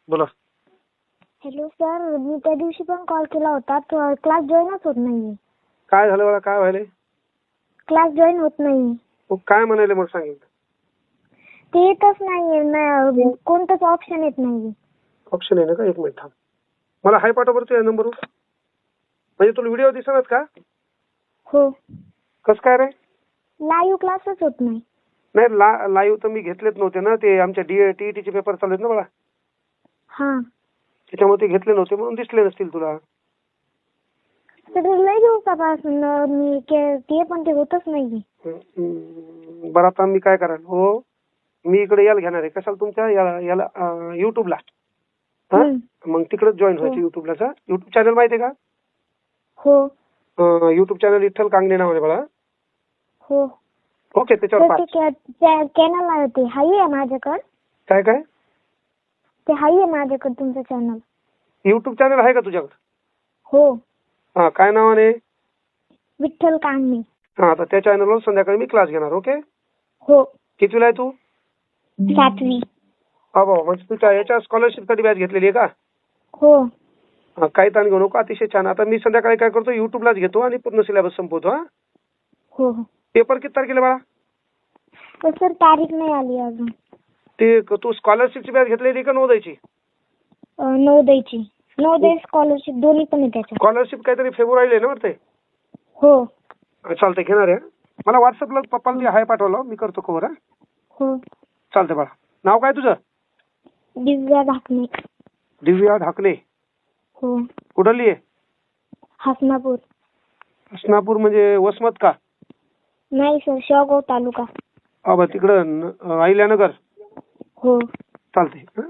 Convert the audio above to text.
बोला. Hello sir, मी त्या दिवशी पण कॉल केला होता, क्लास जॉईनच होत नाहीये. काय झालं मला? काय व्हायलंय? क्लास जॉईन होत नाही. मग काय म्हणाले मग सांगितलं? ते येतच नाहीये, कोणतंच ऑप्शन येत नाहीये. ऑप्शन आहे ना का? एक मिनिट थांब. मला हाय पाठव बरं या नंबरवर. म्हणजे तुला व्हिडिओ दिसणार का? हो. कसं काय रे? लाईव्ह क्लासच होत नाही. नाही, लाईव्ह तर मी घेतलेच नव्हते ना. ते आमच्या टीईटीचे पेपर चालू आहेत ना मला. हा. त्याच्यामुळे ते घेतले नव्हते म्हणून दिसले नसतील तुला. तर लई दिवसापासून मी ते पण ते होतच नाहीये. बरं आता मी काय कराल? हो, मी इकडे याला घेणार आहे. कशाला तुमच्या याला युट्यूबला. मग तिकडेच जॉईन व्हायचं युट्यूबला. युट्यूब चॅनल माहिती आहे का? हो. युट्यूब चॅनल विठ्ठल कांगणे नाव आहे मला. हो. ओके, त्याच्यावर चॅनल आहे ते हाई आहे माझ्याकडे. काय ते हाई आहे माझ्याकडे तुमचं चॅनल. युट्यूब चॅनल आहे का तुझ्याकडे? हो. हा, काय नावाने? विठ्ठल कांगणे. हा, आता त्या चॅनलवर संध्याकाळी मी क्लास घेणार. ओके. हो. कितवीला आहे तू? 7वी. म्हणजे तू याच्या स्कॉलरशिप साठी बॅच घेतलेली आहे का? हो. काही ताण घेऊ नको. अतिशय छान. आता मी संध्याकाळी काय करतो, युट्यूबलाच घेतो आणि पूर्ण सिलेबस संपवतो. हा. हो. पेपर किती तारखेला बाळा? सर तारीख नाही आली अजून. ते तू स्कॉलरशिपची बॅच घेतलेली का नवोदयची? नवोदयची. नवोदय स्कॉलरशिप दोन्ही पण आहे त्याच्यात. स्कॉलरशिप काहीतरी फेब्रुवारीला आहे ना वाटते? हो. चालतंय, घेणार आहे. मला व्हॉट्सअपला पप्पाला हाय पाठवलं, मी करतो कव्हर. हो. चालतंय बाळा. नाव काय तुझं? दिव्या ढाकणे. दिव्या ढाकणे. हो. कुठली आहे? हसनापूर. हसनापूर म्हणजे वसमत का? नाही सर, शेवगाव तालुका. तिकडं अहिल्यानगर. हो. चालतंय.